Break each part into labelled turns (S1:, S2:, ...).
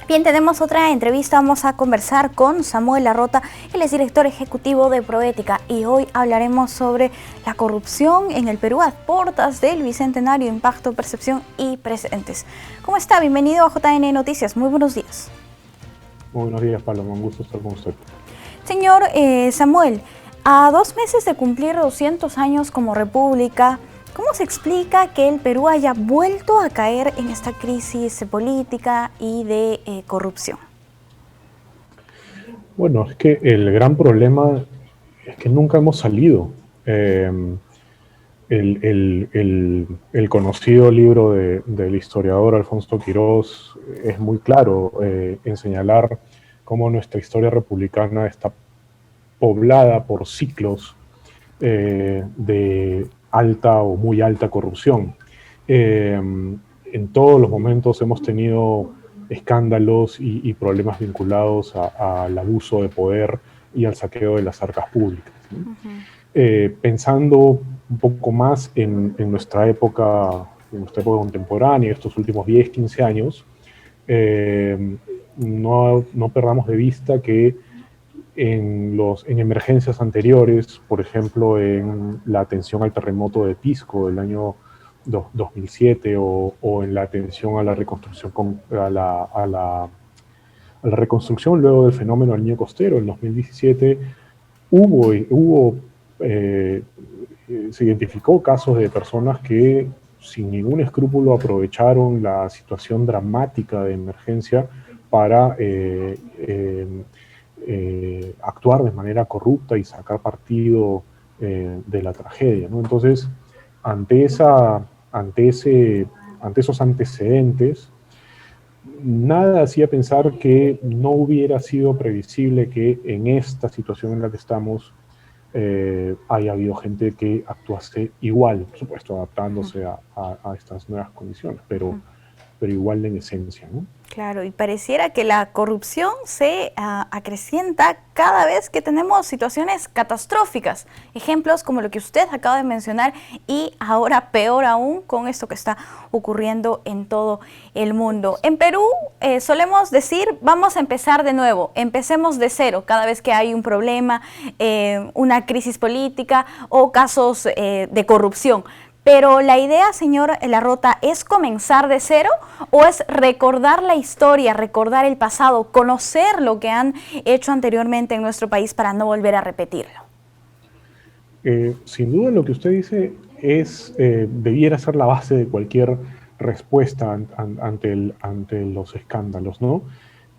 S1: Bien, tenemos otra entrevista, vamos a conversar con Samuel Larrota, él es director ejecutivo de Proética y hoy hablaremos sobre la corrupción en el Perú a puertas del Bicentenario, impacto, percepción y precedentes. ¿Cómo está? Bienvenido a JN Noticias, muy buenos días.
S2: Muy buenos días, Paloma, un gusto estar con usted.
S1: Señor Samuel, a 2 meses de cumplir 200 años como república, ¿cómo se explica que el Perú haya vuelto a caer en esta crisis política y de corrupción?
S2: Bueno, es que el gran problema es que nunca hemos salido. El conocido libro del historiador Alfonso Quirós es muy claro en señalar cómo nuestra historia republicana está poblada por ciclos de alta o muy alta corrupción. En todos los momentos hemos tenido escándalos y problemas vinculados al abuso de poder y al saqueo de las arcas públicas, ¿no? Pensando un poco más en nuestra época contemporánea, estos últimos 10, 15 años, no perdamos de vista que en emergencias anteriores, por ejemplo, en la atención al terremoto de Pisco del año 2007 o en la atención a la reconstrucción, a la reconstrucción luego del fenómeno del Niño Costero en 2017, se identificó casos de personas que sin ningún escrúpulo aprovecharon la situación dramática de emergencia para actuar de manera corrupta y sacar partido de la tragedia, ¿no? Entonces, ante esos antecedentes, nada hacía pensar que no hubiera sido previsible que en esta situación en la que estamos haya habido gente que actuase igual, por supuesto, adaptándose a estas nuevas condiciones, pero igual en esencia, ¿no?
S1: Claro, y pareciera que la corrupción se acrecienta cada vez que tenemos situaciones catastróficas. Ejemplos como lo que usted acaba de mencionar y ahora peor aún con esto que está ocurriendo en todo el mundo. En Perú solemos decir, vamos a empezar de nuevo, empecemos de cero cada vez que hay un problema, una crisis política o casos de corrupción. Pero la idea, señor Larrota, ¿es comenzar de cero o es recordar la historia, recordar el pasado, conocer lo que han hecho anteriormente en nuestro país para no volver a repetirlo?
S2: Sin duda lo que usted dice debiera ser la base de cualquier respuesta ante los escándalos, ¿no?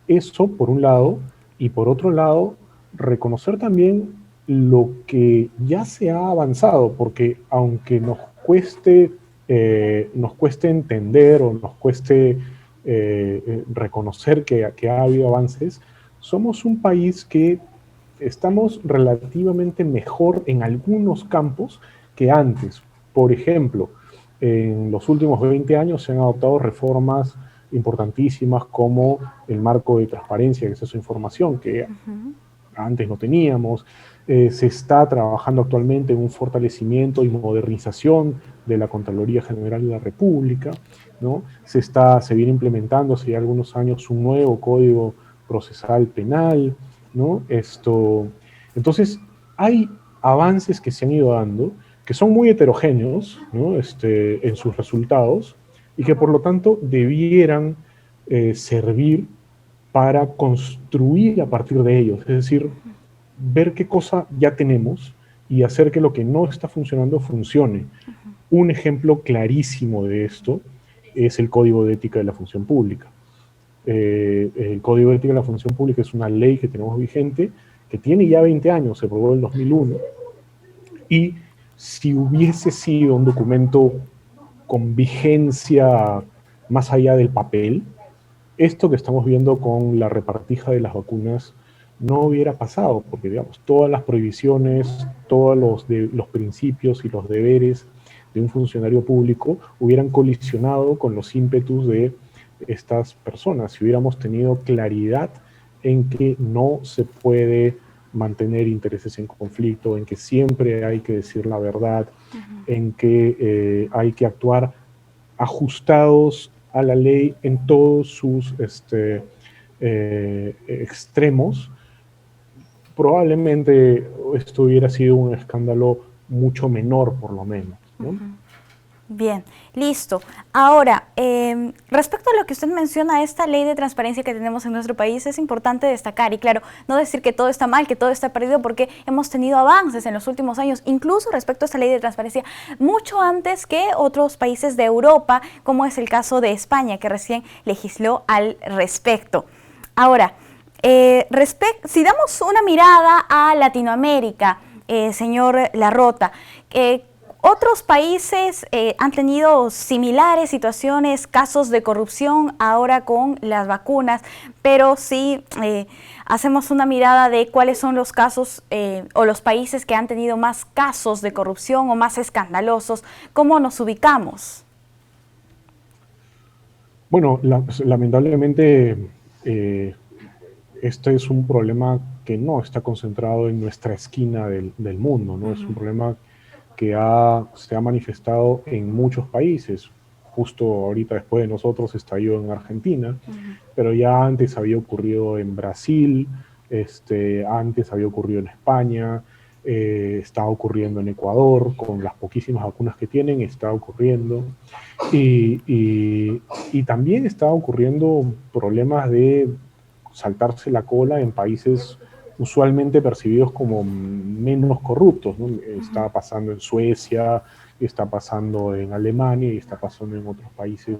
S2: Eso por un lado, y por otro lado, reconocer también lo que ya se ha avanzado, porque aunque nos cueste entender o nos cueste reconocer que ha habido avances, somos un país que estamos relativamente mejor en algunos campos que antes. Por ejemplo, en los últimos 20 años se han adoptado reformas importantísimas como el marco de transparencia y acceso a información, que antes no teníamos. Se está trabajando actualmente en un fortalecimiento y modernización de la Contraloría General de la República, ¿no? Se viene implementando hace ya algunos años un nuevo Código Procesal Penal, ¿no? Entonces, hay avances que se han ido dando, que son muy heterogéneos, ¿no? En sus resultados, y que por lo tanto debieran servir para construir a partir de ellos, es decir, ver qué cosa ya tenemos y hacer que lo que no está funcionando funcione. Un ejemplo clarísimo de esto es el Código de Ética de la Función Pública. El Código de Ética de la Función Pública es una ley que tenemos vigente, que tiene ya 20 años, se aprobó en 2001, y si hubiese sido un documento con vigencia más allá del papel, esto que estamos viendo con la repartija de las vacunas no hubiera pasado, porque digamos, todas las prohibiciones, todos los principios y los deberes de un funcionario público hubieran colisionado con los ímpetus de estas personas. Si hubiéramos tenido claridad en que no se puede mantener intereses en conflicto, en que siempre hay que decir la verdad, en que hay que actuar ajustados a la ley en todos sus extremos, probablemente esto hubiera sido un escándalo mucho menor, por lo menos, ¿no?
S1: Bien, listo. Ahora, respecto a lo que usted menciona, esta ley de transparencia que tenemos en nuestro país, es importante destacar, y claro, no decir que todo está mal, que todo está perdido, porque hemos tenido avances en los últimos años, incluso respecto a esta ley de transparencia, mucho antes que otros países de Europa, como es el caso de España, que recién legisló al respecto. Ahora, si damos una mirada a Latinoamérica, señor Larrota, otros países han tenido similares situaciones, casos de corrupción ahora con las vacunas, pero si hacemos una mirada de cuáles son los casos o los países que han tenido más casos de corrupción o más escandalosos, ¿cómo nos ubicamos?
S2: Bueno, lamentablemente este es un problema que no está concentrado en nuestra esquina del mundo, ¿no? Es un problema que se ha manifestado en muchos países. Justo ahorita después de nosotros estalló en Argentina, pero ya antes había ocurrido en Brasil, antes había ocurrido en España, está ocurriendo en Ecuador, con las poquísimas vacunas que tienen, está ocurriendo. Y también está ocurriendo problemas de saltarse la cola en países usualmente percibidos como menos corruptos, ¿no? Está pasando en Suecia, está pasando en Alemania y está pasando en otros países.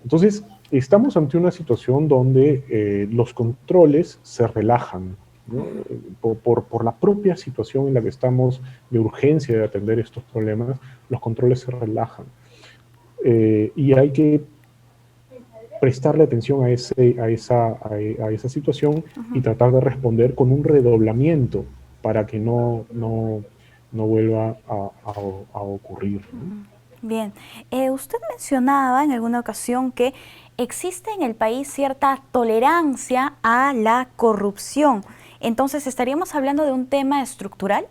S2: Entonces, estamos ante una situación donde los controles se relajan, ¿no? Por la propia situación en la que estamos de urgencia de atender estos problemas, los controles se relajan. Y hay que prestarle atención a esa situación y tratar de responder con un redoblamiento para que no vuelva a ocurrir, ¿no?
S1: Bien, usted mencionaba en alguna ocasión que existe en el país cierta tolerancia a la corrupción. Entonces, ¿estaríamos hablando de un tema estructural?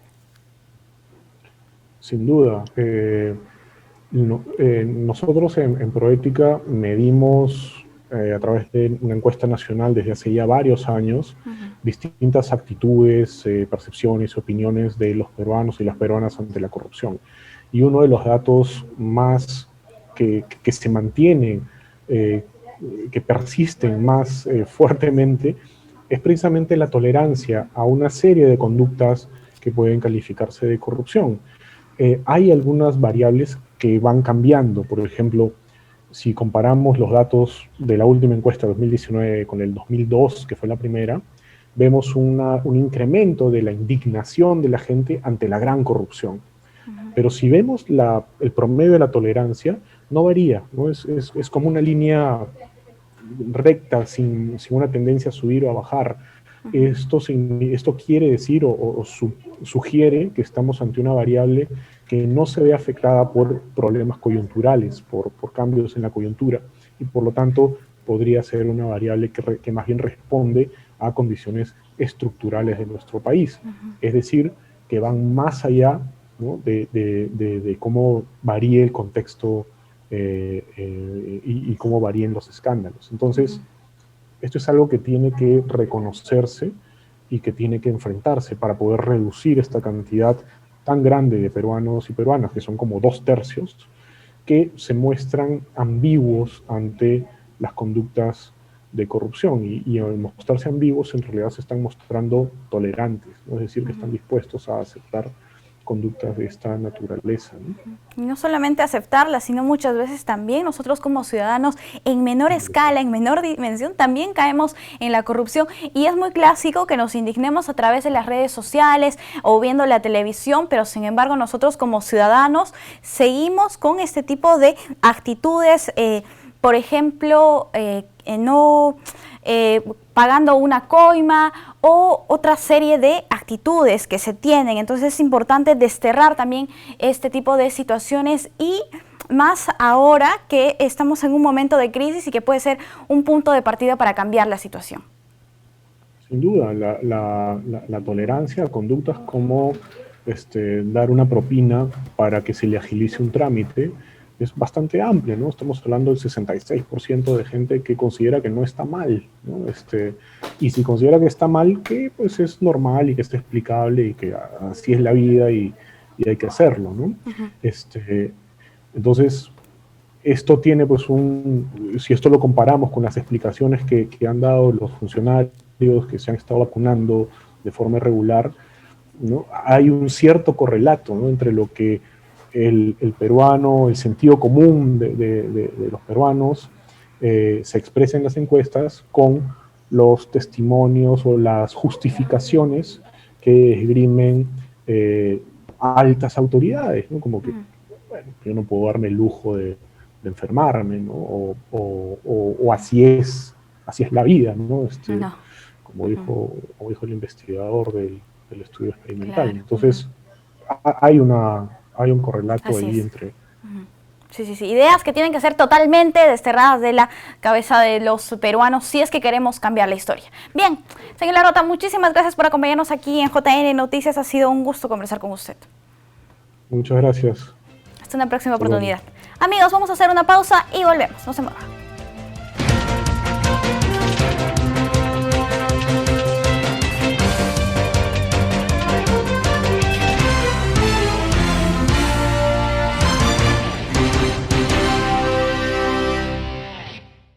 S2: Sin duda. Nosotros en Proética medimos a través de una encuesta nacional desde hace ya varios años distintas actitudes, percepciones, opiniones de los peruanos y las peruanas ante la corrupción. Y uno de los datos más que se mantienen, que persisten más fuertemente, es precisamente la tolerancia a una serie de conductas que pueden calificarse de corrupción. Hay algunas variables que van cambiando. Por ejemplo, si comparamos los datos de la última encuesta de 2019 con el 2002, que fue la primera, vemos un incremento de la indignación de la gente ante la gran corrupción. Pero si vemos el promedio de la tolerancia, no varía, ¿no? Es como una línea recta, sin una tendencia a subir o a bajar. Esto quiere decir sugiere que estamos ante una variable que no se ve afectada por problemas coyunturales, por cambios en la coyuntura, y por lo tanto podría ser una variable que más bien responde a condiciones estructurales de nuestro país. Es decir, que van más allá, ¿no?, de cómo varíe el contexto y cómo varíen los escándalos. Entonces, esto es algo que tiene que reconocerse y que tiene que enfrentarse para poder reducir esta cantidad tan grande de peruanos y peruanas, que son como 2/3, que se muestran ambiguos ante las conductas de corrupción. Y al mostrarse ambiguos, en realidad se están mostrando tolerantes, ¿no? Es decir, que están dispuestos a aceptar conductas de esta naturaleza, ¿no?
S1: Y no solamente aceptarlas, sino muchas veces también nosotros como ciudadanos en menor escala, en menor dimensión, también caemos en la corrupción. Y es muy clásico que nos indignemos a través de las redes sociales o viendo la televisión, pero sin embargo nosotros como ciudadanos seguimos con este tipo de actitudes, por ejemplo, pagando una coima o otra serie de actitudes que se tienen. Entonces es importante desterrar también este tipo de situaciones, y más ahora que estamos en un momento de crisis y que puede ser un punto de partida para cambiar la situación.
S2: Sin duda, la tolerancia a conductas como dar una propina para que se le agilice un trámite es bastante amplia, ¿no? Estamos hablando del 66% de gente que considera que no está mal, ¿no? Y si considera que está mal, que pues es normal y que está explicable y que así es la vida y hay que hacerlo, ¿no? Entonces, esto tiene pues si esto lo comparamos con las explicaciones que han dado los funcionarios que se han estado vacunando de forma irregular, ¿no? Hay un cierto correlato, ¿no?, entre lo que el peruano, el sentido común de los peruanos se expresa en las encuestas con los testimonios o las justificaciones que esgrimen altas autoridades, ¿no? Como que, bueno, yo no puedo darme el lujo de enfermarme, ¿no? O así es la vida, ¿no?
S1: No.
S2: Como dijo el investigador del estudio experimental.
S1: Claro.
S2: Entonces, hay un correlato
S1: Así
S2: ahí
S1: es.
S2: entre...
S1: Sí, sí, sí. Ideas que tienen que ser totalmente desterradas de la cabeza de los peruanos si es que queremos cambiar la historia. Bien, señor Larrota, muchísimas gracias por acompañarnos aquí en JN Noticias. Ha sido un gusto conversar con usted.
S2: Muchas gracias.
S1: Hasta una próxima oportunidad. Amigos, vamos a hacer una pausa y volvemos. No se muevan.